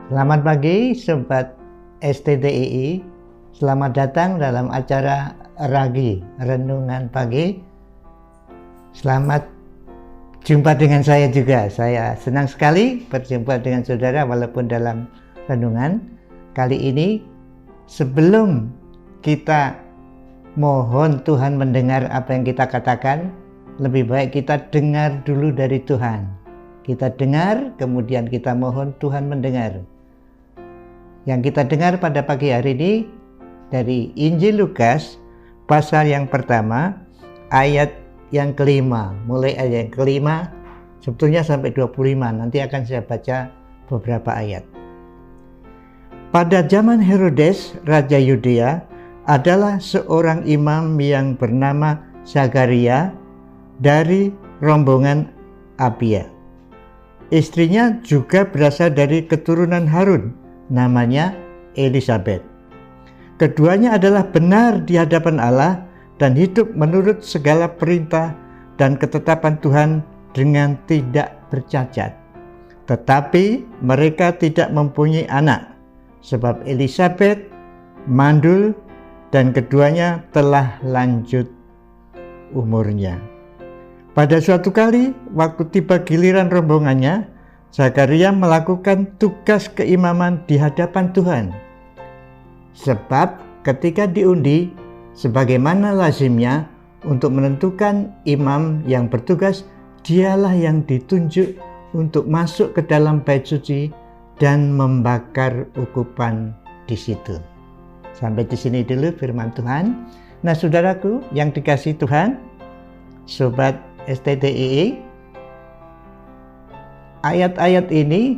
Selamat pagi Sobat STTII. Selamat datang dalam acara Ragi, Renungan Pagi. Selamat jumpa dengan saya juga. Saya senang sekali berjumpa dengan saudara walaupun dalam renungan. Kali ini sebelum kita mohon Tuhan mendengar apa yang kita katakan, lebih baik kita dengar dulu dari Tuhan. Kita dengar, kemudian kita mohon Tuhan mendengar. Yang kita dengar pada pagi hari ini dari Injil Lukas pasal yang pertama ayat yang kelima, mulai ayat yang kelima sebetulnya sampai 25. Nanti akan saya baca beberapa ayat. Pada zaman Herodes raja Yudea adalah seorang imam yang bernama Zakaria dari rombongan Abia. Istrinya juga berasal dari keturunan Harun, namanya Elisabet. Keduanya adalah benar di hadapan Allah dan hidup menurut segala perintah dan ketetapan Tuhan dengan tidak bercacat. Tetapi mereka tidak mempunyai anak, sebab Elisabet mandul dan keduanya telah lanjut umurnya. Pada suatu kali, waktu tiba giliran rombongannya, Zakaria melakukan tugas keimaman di hadapan Tuhan. Sebab ketika diundi, sebagaimana lazimnya untuk menentukan imam yang bertugas, dialah yang ditunjuk untuk masuk ke dalam bait suci dan membakar ukupan di situ. Sampai di sini dulu firman Tuhan. Nah, saudaraku yang dikasihi Tuhan, Sobat STTII, ayat-ayat ini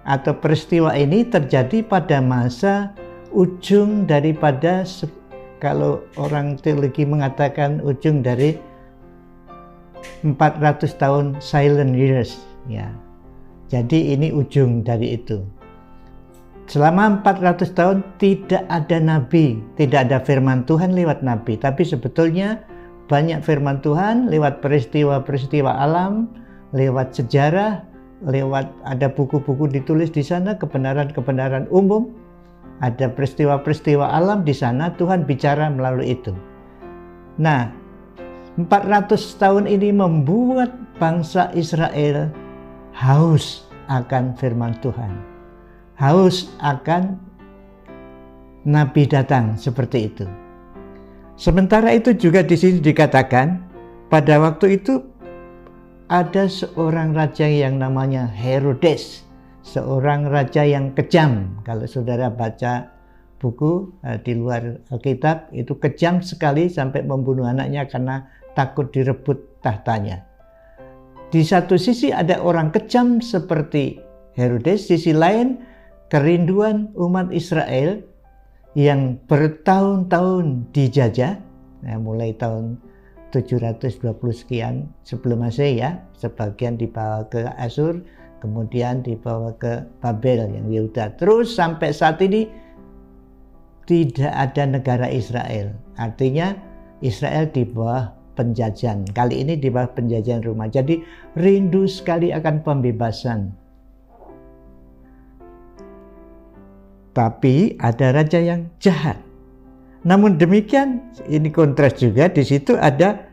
atau peristiwa ini terjadi pada masa ujung daripada, kalau orang teologi mengatakan ujung dari 400 tahun silent years ya. Jadi ini ujung dari itu. Selama 400 tahun tidak ada nabi, tidak ada firman Tuhan lewat nabi, tapi sebetulnya banyak firman Tuhan lewat peristiwa-peristiwa alam, lewat sejarah, lewat ada buku-buku ditulis di sana, kebenaran-kebenaran umum, ada peristiwa-peristiwa alam di sana, Tuhan bicara melalui itu. Nah, 400 tahun ini membuat bangsa Israel haus akan firman Tuhan, haus akan nabi datang seperti itu. Sementara itu juga di sini dikatakan pada waktu itu ada seorang raja yang namanya Herodes, seorang raja yang kejam. Kalau saudara baca buku di luar Alkitab, itu kejam sekali sampai membunuh anaknya karena takut direbut tahtanya. Di satu sisi ada orang kejam seperti Herodes, sisi lain kerinduan umat Israel yang bertahun-tahun dijajah, mulai tahun 720 sekian sebelum Masehi ya, sebagian dibawa ke Asyur, kemudian dibawa ke Babel yang Yehuda. Terus sampai saat ini tidak ada negara Israel. Artinya Israel di bawah penjajahan. Kali ini di bawah penjajahan Roma. Jadi rindu sekali akan pembebasan. Tapi ada raja yang jahat. Namun demikian, ini kontras juga, di situ ada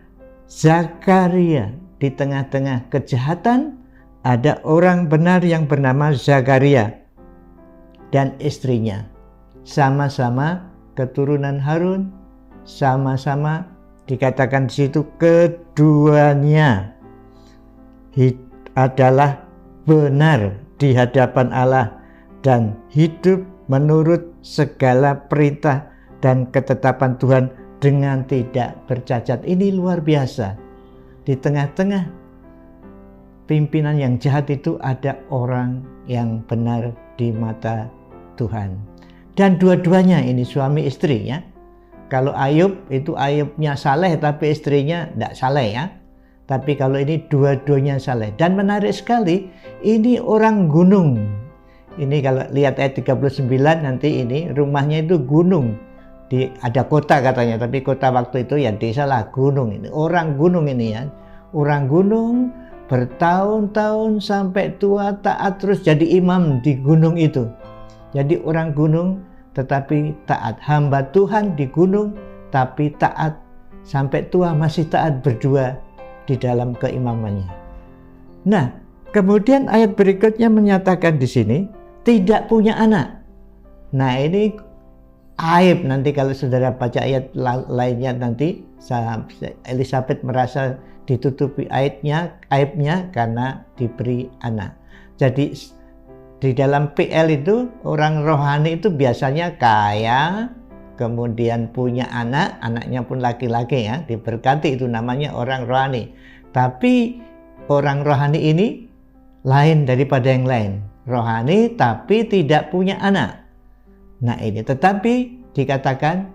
Zakaria. Di tengah-tengah kejahatan ada orang benar yang bernama Zakaria dan istrinya. Sama-sama keturunan Harun, sama-sama dikatakan di situ keduanya adalah benar di hadapan Allah dan hidup menurut segala perintah dan ketetapan Tuhan dengan tidak bercacat. Ini luar biasa. Di tengah-tengah pimpinan yang jahat itu ada orang yang benar di mata Tuhan. Dan dua-duanya ini suami istri ya. Kalau Ayub itu Ayubnya saleh tapi istrinya tidak saleh ya. Tapi kalau ini dua-duanya saleh. Dan menarik sekali, ini orang gunung. Ini kalau lihat ayat 39 nanti ini rumahnya itu gunung. Ada kota katanya, tapi kota waktu itu ya desa lah, gunung ini. Orang gunung ini ya. Orang gunung bertahun-tahun sampai tua taat terus jadi imam di gunung itu. Jadi orang gunung tetapi taat, hamba Tuhan di gunung tapi taat sampai tua masih taat berdua di dalam keimamannya. Nah, kemudian ayat berikutnya menyatakan di sini tidak punya anak. Nah, ini aib nanti kalau saudara baca ayat lainnya nanti Elisabeth merasa ditutupi aibnya karena diberi anak. Jadi di dalam PL itu orang rohani itu biasanya kaya, kemudian punya anak, anaknya pun laki-laki ya, diberkati, itu namanya orang rohani. Tapi orang rohani ini lain daripada yang lain. Rohani tapi tidak punya anak. Nah ini tetapi dikatakan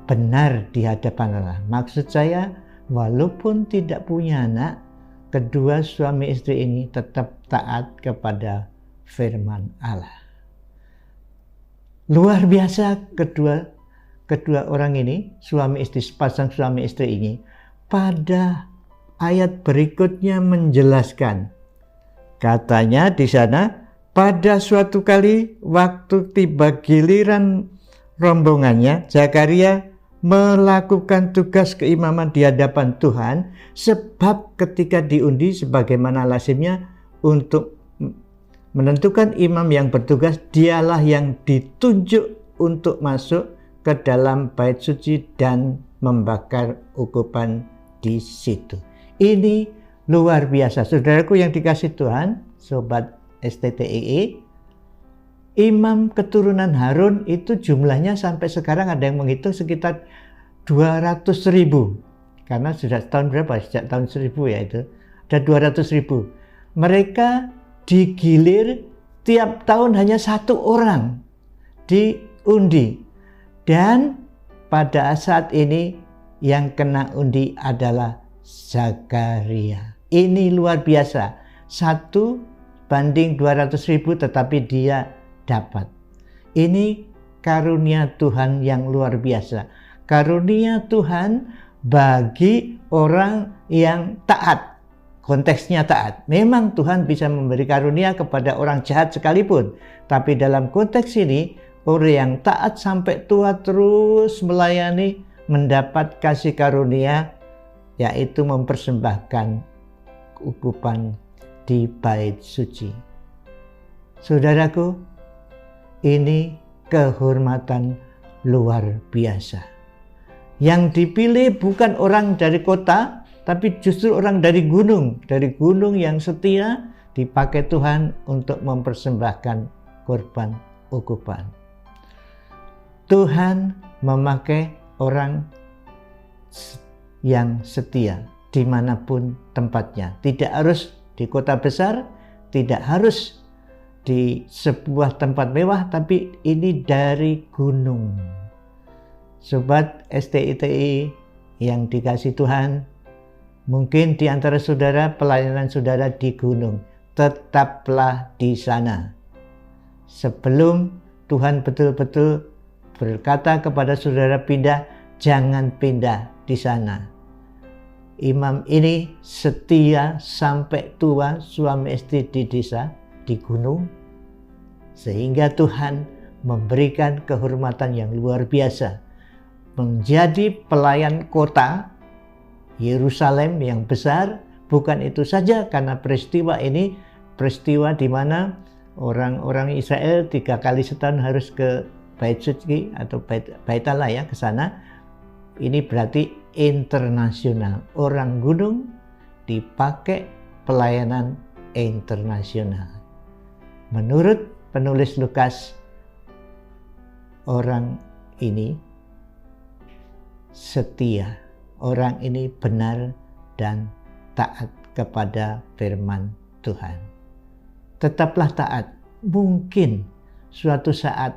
benar di hadapan Allah. Maksud saya walaupun tidak punya anak, kedua suami istri ini tetap taat kepada firman Allah. Luar biasa kedua orang ini, suami istri, sepasang suami istri ini, pada ayat berikutnya menjelaskan. Katanya di sana, pada suatu kali waktu tiba giliran rombongannya, Zakaria melakukan tugas keimaman di hadapan Tuhan, sebab ketika diundi sebagaimana lazimnya untuk menentukan imam yang bertugas, dialah yang ditunjuk untuk masuk ke dalam bait suci dan membakar ukupan di situ. Ini luar biasa, saudaraku yang dikasih Tuhan, sobat STTII. Imam keturunan Harun itu jumlahnya sampai sekarang ada yang menghitung sekitar 200.000. Karena sudah tahun berapa? Sejak tahun 1000 ya itu. Ada 200.000. Mereka digilir tiap tahun hanya satu orang diundi. Dan pada saat ini yang kena undi adalah Zakaria. Ini luar biasa. 1 banding 200.000 tetapi dia dapat. Ini karunia Tuhan yang luar biasa. Karunia Tuhan bagi orang yang taat. Konteksnya taat. Memang Tuhan bisa memberi karunia kepada orang jahat sekalipun. Tapi dalam konteks ini, orang yang taat sampai tua terus melayani, mendapat kasih karunia, yaitu mempersembahkan ukupan di bait suci. Saudaraku, ini kehormatan luar biasa. Yang dipilih bukan orang dari kota, tapi justru orang dari gunung yang setia, dipakai Tuhan untuk mempersembahkan korban ukupan. Tuhan memakai orang yang setia dimanapun tempatnya. Tidak harus di kota besar, tidak harus di sebuah tempat mewah, tapi ini dari gunung. Sobat STITI yang dikasih Tuhan, mungkin di antara saudara pelayanan saudara di gunung, tetaplah di sana. Sebelum Tuhan betul-betul berkata kepada saudara pindah, jangan pindah di sana. Imam ini setia sampai tua, suami istri di desa, di gunung, sehingga Tuhan memberikan kehormatan yang luar biasa. Menjadi pelayan kota Yerusalem yang besar. Bukan itu saja, karena peristiwa ini peristiwa di mana orang-orang Israel 3 kali setahun harus ke bait suci atau bait Allah ya, ke sana. Ini berarti internasional. Orang gunung dipakai pelayanan internasional. Menurut penulis Lukas, orang ini setia, orang ini benar dan taat kepada firman Tuhan. Tetaplah taat. Mungkin suatu saat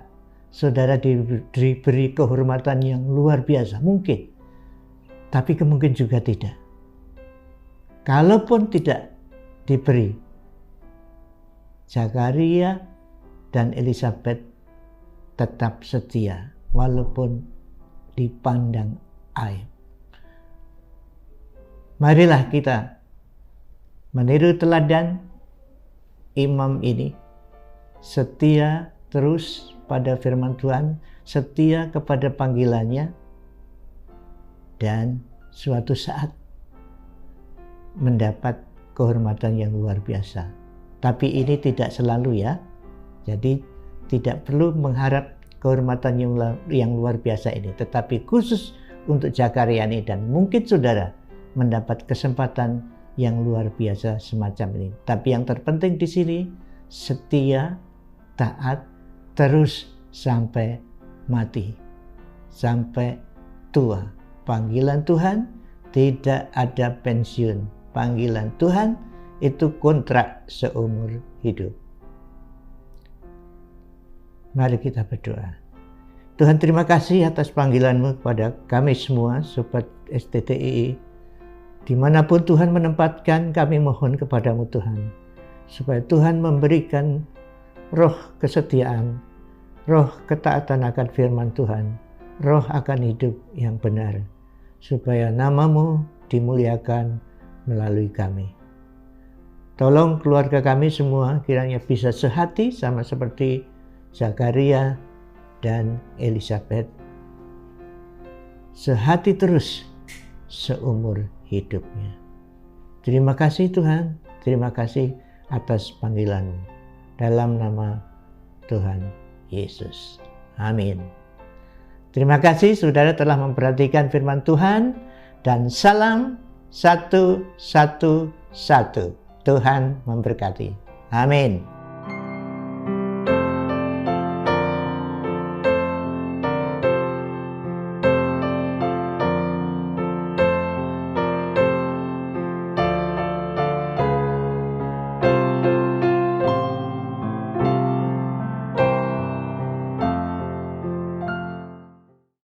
saudara diberi kehormatan yang luar biasa, mungkin. Tapi kemungkinan juga tidak. Kalaupun tidak diberi, Zakaria dan Elisabeth tetap setia walaupun dipandang aib. Marilah kita meniru teladan imam ini, setia terus pada firman Tuhan, setia kepada panggilannya, dan suatu saat mendapat kehormatan yang luar biasa. Tapi ini tidak selalu ya. Jadi tidak perlu mengharap kehormatan yang luar biasa ini. Tetapi khusus untuk Zakaria ini, dan mungkin saudara mendapat kesempatan yang luar biasa semacam ini. Tapi yang terpenting di sini, setia, taat, terus sampai mati, sampai tua. Panggilan Tuhan tidak ada pensiun. Panggilan Tuhan itu kontrak seumur hidup. Mari kita berdoa. Tuhan, terima kasih atas panggilan-Mu kepada kami semua, Sobat STTII. Dimanapun Tuhan menempatkan, kami mohon kepada-Mu Tuhan, supaya Tuhan memberikan roh kesetiaan, roh ketaatan akan firman Tuhan, roh akan hidup yang benar, supaya nama-Mu dimuliakan melalui kami. Tolong keluarga kami semua kiranya bisa sehati sama seperti Zakaria dan Elizabeth, sehati terus seumur hidupnya. Terima kasih Tuhan, terima kasih atas panggilan-Mu. Dalam nama Tuhan Yesus. Amin. Terima kasih saudara telah memperhatikan firman Tuhan, dan salam 111. Tuhan memberkati. Amin.